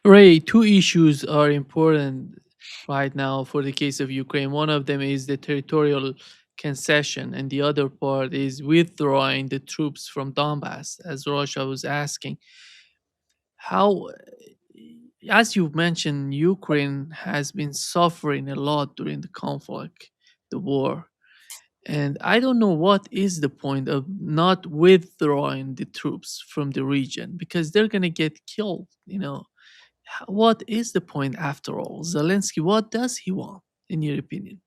Ray, two issues are important right now for the case of Ukraine. One of them is the territorial concession, and the other part is withdrawing the troops from Donbass, as Russia was asking. How, as you mentioned, Ukraine has been suffering a lot during the conflict, the war. And I don't know what is the point of not withdrawing the troops from the region because they're going to get killed. What is the point after all? Zelensky, what does he want, in your opinion?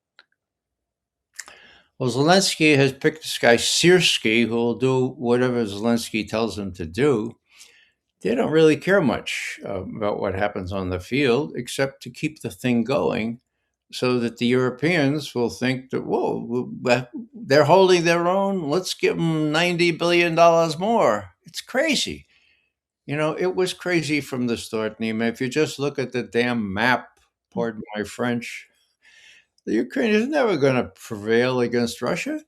Well, Zelensky has picked this guy Sirski, who will do whatever Zelensky tells him to do. They don't really care much about what happens on the field, except to keep the thing going, so that the Europeans will think that they're holding their own. Let's give them $90 billion more. It's crazy. It was crazy from the start, Nima. If you just look at the damn map, pardon my French, the Ukraine is never going to prevail against Russia,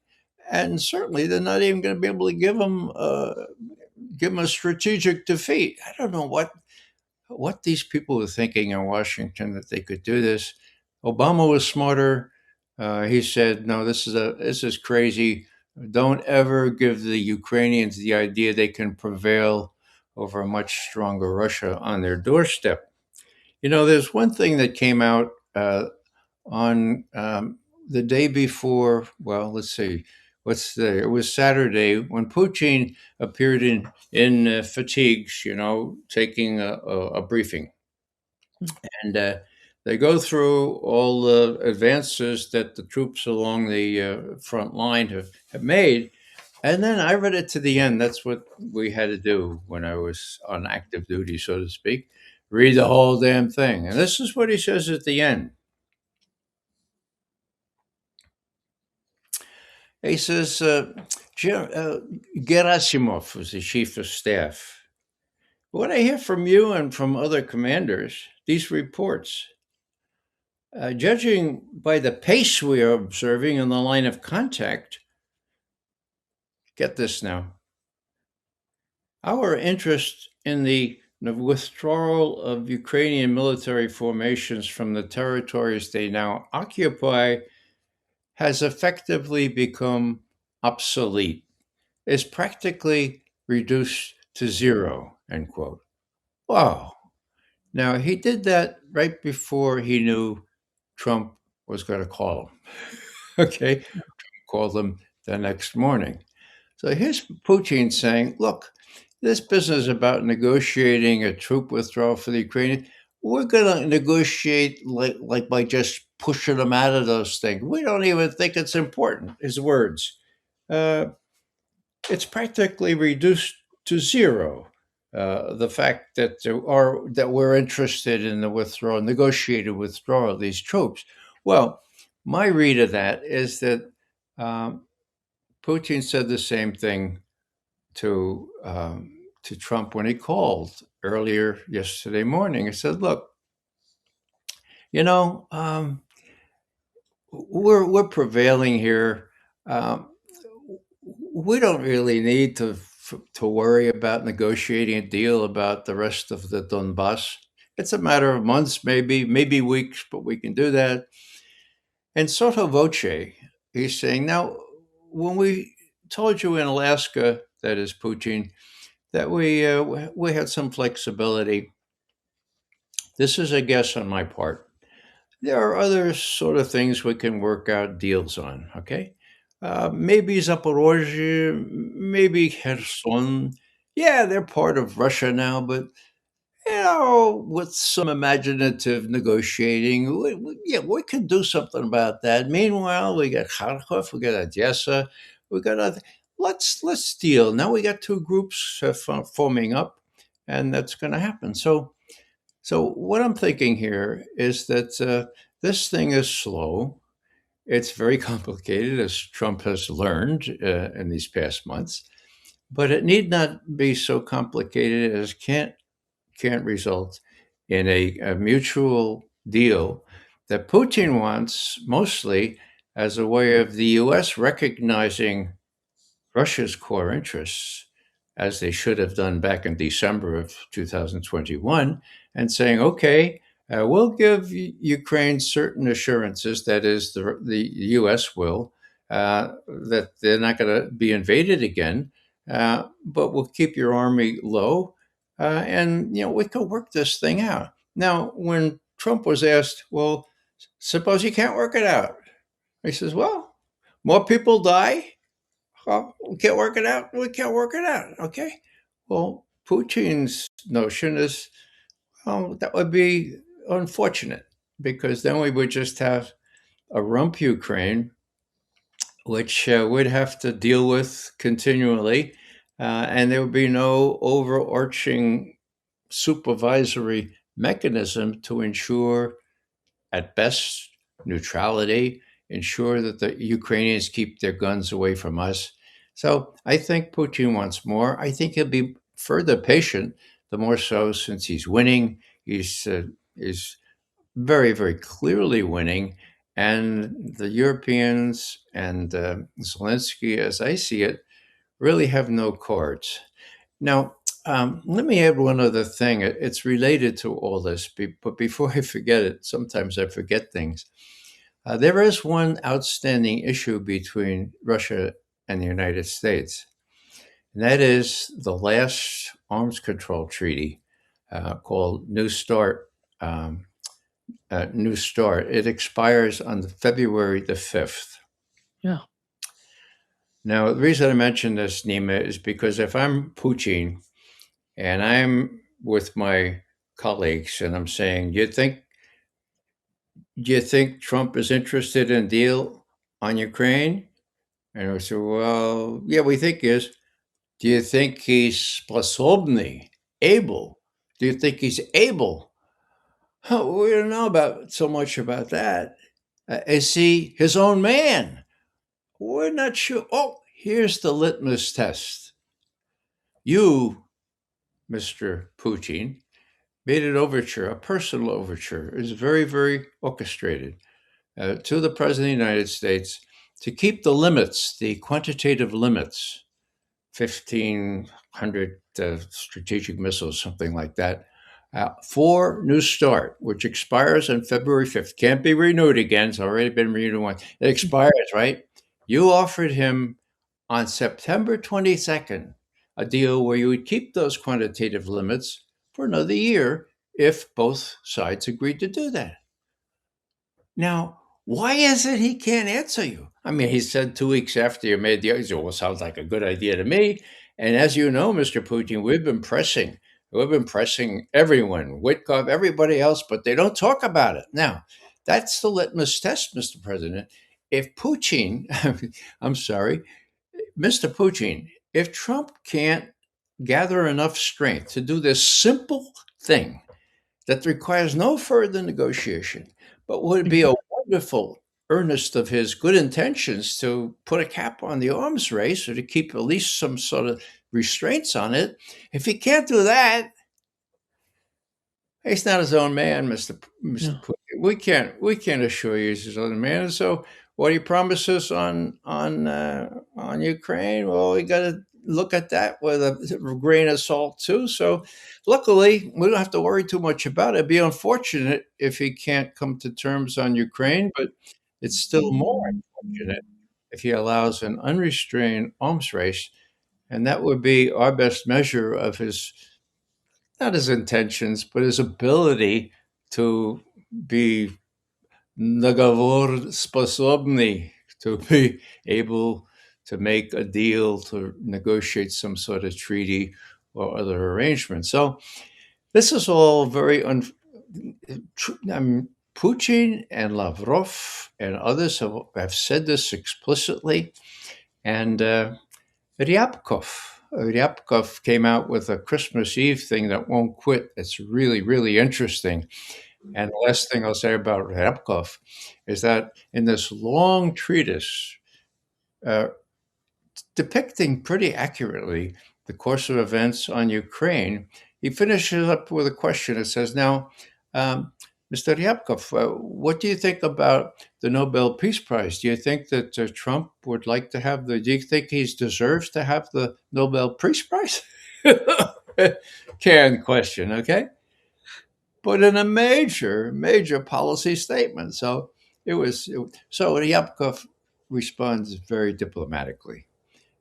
and certainly they're not even going to be able to give them a strategic defeat. I don't know what these people were thinking in Washington that they could do this. Obama was smarter. He said, "No, this is crazy. Don't ever give the Ukrainians the idea they can prevail over a much stronger Russia on their doorstep." There's one thing that came out on the day before. Well, let's see. It was Saturday when Putin appeared in fatigues, taking a briefing, and they go through all the advances that the troops along the front line have made. And then I read it to the end. That's what we had to do when I was on active duty, so to speak. Read the whole damn thing. And this is what he says at the end. He says, Gerasimov was the chief of staff. What I hear from you and from other commanders, these reports, judging by the pace we are observing in the line of contact, get this now. Our interest in the withdrawal of Ukrainian military formations from the territories they now occupy has effectively become obsolete, is practically reduced to zero, end quote. Wow. Now, he did that right before he knew Trump was going to call him. Okay. Called him the next morning. So here's Putin saying, look, this business about negotiating a troop withdrawal for the Ukrainians, we're going to negotiate like by just pushing them out of those things. We don't even think it's important, his words. Uh, it's practically reduced to zero. The fact that we're interested in the withdrawal, negotiated withdrawal of these troops. Well, my read of that is that um, Putin said the same thing to Trump when he called earlier yesterday morning. He said, "Look, you know, we're prevailing here. Um, we don't really need to worry about negotiating a deal about the rest of the Donbass. It's a matter of months, maybe weeks, but we can do that." And sotto voce, he's saying, "Now, when we told you in Alaska, that is Putin, that we had some flexibility. This is a guess on my part. There are other sort of things we can work out deals on. Okay, maybe Zaporozhye, maybe Kherson. Yeah, they're part of Russia now, but with some imaginative negotiating, yeah, we can do something about that. Meanwhile, we got Kharkov, we got Odessa, we got other. Let's deal. Now we got two groups forming up, and that's going to happen. So what I'm thinking here is that this thing is slow. It's very complicated, as Trump has learned in these past months. But it need not be so complicated as can't result in a mutual deal that Putin wants mostly as a way of the U.S. recognizing Russia's core interests, as they should have done back in December of 2021, and saying, okay, we'll give Ukraine certain assurances, that is, the U.S. will, that they're not going to be invaded again, but we'll keep your army low, and we can work this thing out. Now, when Trump was asked, well, suppose you can't work it out, he says, well, more people die. Well, we can't work it out. We can't work it out. Okay. Well, Putin's notion is, that would be unfortunate, because then we would just have a rump Ukraine, which we'd have to deal with continually, and there would be no overarching supervisory mechanism to ensure, at best, neutrality, ensure that the Ukrainians keep their guns away from us. So I think Putin wants more. I think he'll be further patient, the more so since he's winning. Is very, very clearly winning. And the Europeans and Zelensky, as I see it, really have no cards. Now, let me add one other thing. It's related to all this, but before I forget it, sometimes I forget things. There is one outstanding issue between Russia and the United States, and that is the last arms control treaty called New Start. New Start. It expires on February the 5th. Yeah. Now, the reason I mention this, Nima, is because if I'm Putin and I'm with my colleagues and I'm saying, do you think Trump is interested in a deal on Ukraine? And we say, well, yeah, we think he is. Do you think he's sposobny, able? Do you think he's able? Oh, we don't know about so much about that. Is he his own man? We're not sure. Oh, here's the litmus test. You, Mr. Putin, made an overture, a personal overture, is very, very orchestrated to the President of the United States to keep the limits, the quantitative limits, 1,500 strategic missiles, something like that, for New Start, which expires on February 5th. Can't be renewed again. It's already been renewed once. It expires, right? You offered him on September 22nd a deal where you would keep those quantitative limits for another year if both sides agreed to do that. Now, why is it he can't answer you? I mean, he said 2 weeks after you made the argument, well, sounds like a good idea to me. And as you know, Mr. Putin, we've been pressing everyone, Witkoff, everybody else, but they don't talk about it. Now, that's the litmus test, Mr. President. If Putin, I'm sorry, Mr. Putin, if Trump can't gather enough strength to do this simple thing that requires no further negotiation, but would be a wonderful earnest of his good intentions to put a cap on the arms race or to keep at least some sort of restraints on it. If he can't do that, he's not his own man, Mr. Yeah. Putin. We can't assure you he's his own man. And so, what he promises on Ukraine, well, we got to look at that with a grain of salt too. So, luckily, we don't have to worry too much about it. It'd be unfortunate if he can't come to terms on Ukraine, but it's still more unfortunate if he allows an unrestrained arms race, and that would be our best measure of his, not his intentions, but his ability to be nagovor sposobny, to be able to make a deal, to negotiate some sort of treaty or other arrangement. So this is all very I mean, Putin and Lavrov and others have said this explicitly, and Ryabkov came out with a Christmas Eve thing that won't quit. It's really, really interesting. And the last thing I'll say about Ryabkov is that in this long treatise, uh, depicting pretty accurately the course of events on Ukraine, he finishes up with a question. It says, now, um, Mr. Ryabkov, what do you think about the Nobel Peace Prize? Do you think that Trump would like to have the? Do you think he deserves to have the Nobel Peace Prize? Canned question, okay? But in a major, major policy statement. So so Ryabkov responds very diplomatically.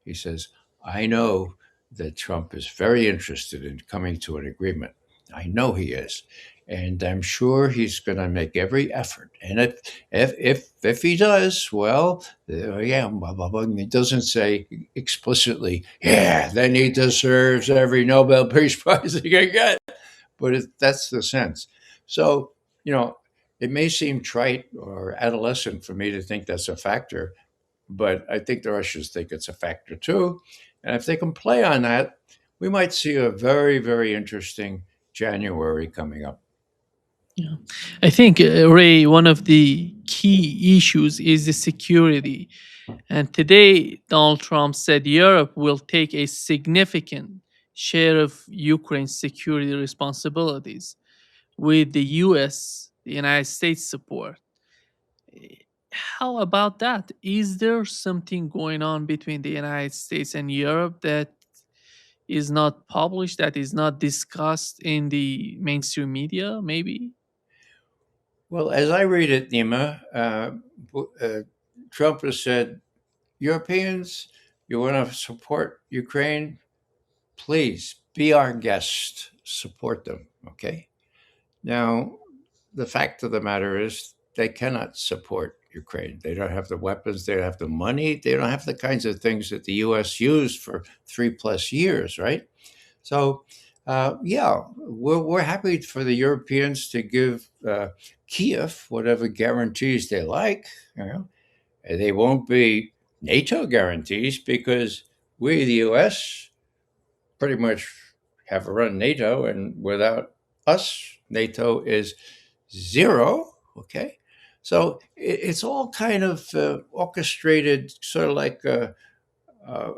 He says, I know that Trump is very interested in coming to an agreement. I know he is. And I'm sure he's going to make every effort. And if he does, well, yeah, blah, blah, blah. And he doesn't say explicitly, yeah, then he deserves every Nobel Peace Prize he can get. But that's the sense. So, you know, it may seem trite or adolescent for me to think that's a factor, but I think the Russians think it's a factor too. And if they can play on that, we might see a very, very interesting January coming up. Yeah. I think, Ray, one of the key issues is the security. And today, Donald Trump said Europe will take a significant share of Ukraine's security responsibilities with the US, the United States support. Eh, How about that? Is there something going on between the United States and Europe that is not published, that is not discussed in the mainstream media, maybe? Well, as I read it, Nima, Trump has said, Europeans, you want to support Ukraine? Please be our guest, support them. Okay. Now, the fact of the matter is they cannot support Ukraine. They don't have the weapons, they don't have the money, they don't have the kinds of things that the US used for 3 plus years, right? So, yeah, we're happy for the Europeans to give Kiev whatever guarantees they like. You know, they won't be NATO guarantees because we, the US, pretty much have run NATO, and without us, NATO is zero. Okay, so it's all kind of orchestrated, sort of like a, a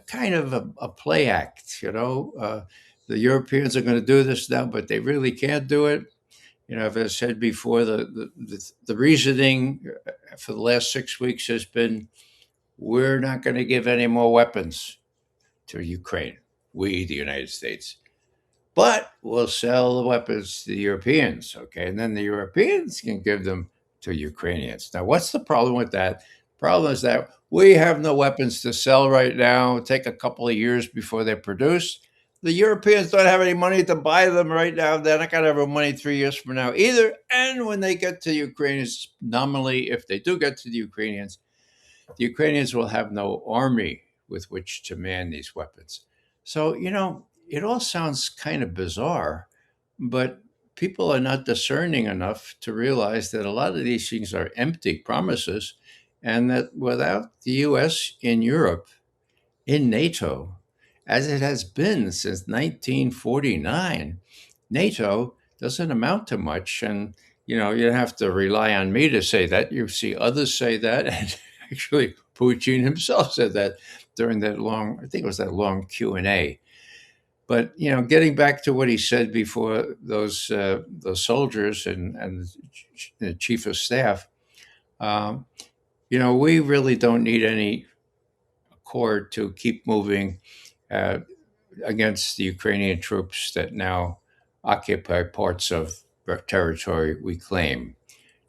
kind of a play act. The Europeans are going to do this now, but they really can't do it. As I said before, the reasoning for the last 6 weeks has been we're not going to give any more weapons to Ukraine, we, the United States. But we'll sell the weapons to the Europeans, okay? And then the Europeans can give them to Ukrainians. Now, what's the problem with that? Problem is that we have no weapons to sell right now. It'll take a couple of years before they're produced. The Europeans don't have any money to buy them right now. They're not going to have money 3 years from now either. And when they get to the Ukrainians, nominally, if they do get to the Ukrainians will have no army with which to man these weapons. So, it all sounds kind of bizarre, but people are not discerning enough to realize that a lot of these things are empty promises and that without the US in Europe, in NATO, as it has been since 1949, NATO doesn't amount to much. And, you don't have to rely on me to say that. You see others say that. And actually, Putin himself said that during that long, I think it was that long Q&A. But, getting back to what he said before those soldiers and the chief of staff, um, we really don't need any accord to keep moving uh, against the Ukrainian troops that now occupy parts of our territory we claim.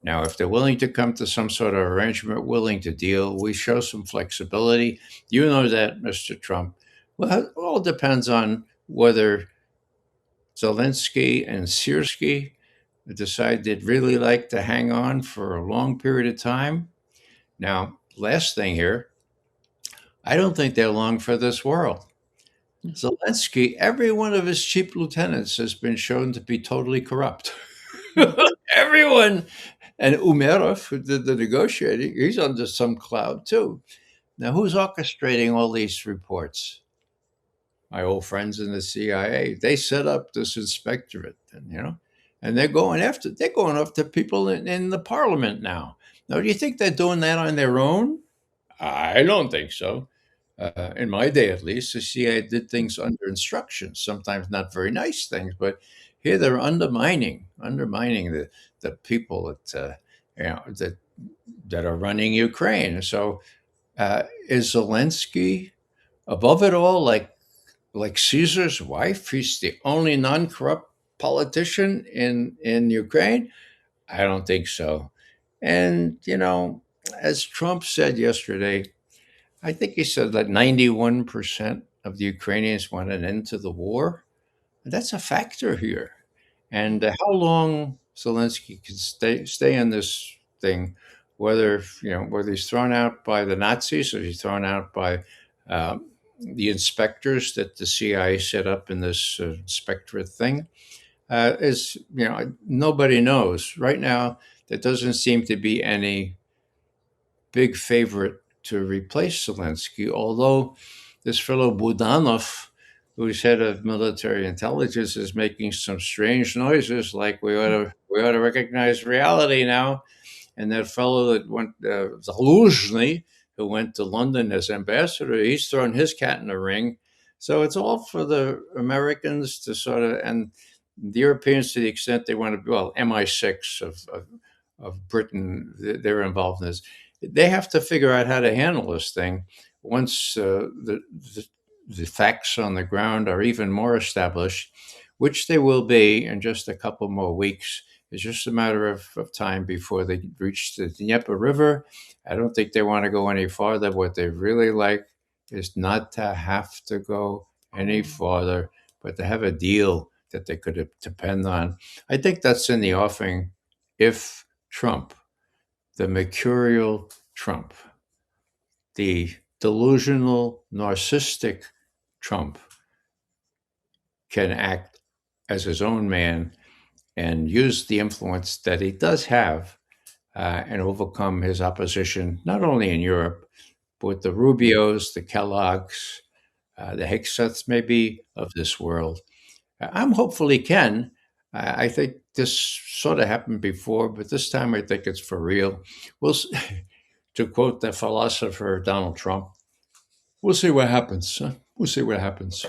Now, if they're willing to come to some sort of arrangement, willing to deal, we show some flexibility. You know that, Mr. Trump. Well, it all depends on whether Zelensky and Sierski decide they'd really like to hang on for a long period of time. Now, last thing here, I don't think they're long for this world. Zelensky, every one of his chief lieutenants has been shown to be totally corrupt. Everyone. And Umerov, who did the negotiating, he's under some cloud too. Now, who's orchestrating all these reports? My old friends in the CIA. They set up this inspectorate, and they're going after people in the parliament now. Now, do you think they're doing that on their own? I don't think so. In my day, at least, the CIA did things under instructions, sometimes not very nice things, but Here they're undermining the people that are running Ukraine. So is Zelensky above it all, like Caesar's wife? He's the only non-corrupt politician in Ukraine. I don't think so. And as Trump said yesterday, I think he said that 91% of the Ukrainians want an end to the war. That's a factor here. And how long Zelensky can stay in this thing, whether he's thrown out by the Nazis or he's thrown out by the inspectors that the CIA set up in this inspectorate thing, is nobody knows right now. There doesn't seem to be any big favorite to replace Zelensky, although this fellow Budanov, who's head of military intelligence, is making some strange noises like we ought to recognize reality now. And that fellow that went, Zaluzhny, who went to London as ambassador, he's thrown his cat in the ring. So it's all for the Americans to sort of, and the Europeans to the extent they want to, well, MI6 of Britain, they're involved in this. They have to figure out how to handle this thing once the facts on the ground are even more established, which they will be in just a couple more weeks. It's just a matter of time before they reach the Dnieper River. I don't think they want to go any farther. What they really like is not to have to go any farther, but to have a deal that they could depend on. I think that's in the offing if Trump, the mercurial Trump, the delusional, narcissistic Trump, can act as his own man and use the influence that he does have and overcome his opposition, not only in Europe, but with the Rubios, the Kellogg's, the Hickseths, maybe of this world. I'm hopeful he can. I think this sort of happened before, but this time I think it's for real. We'll, to quote the philosopher Donald Trump, we'll see what happens. We'll see what happens.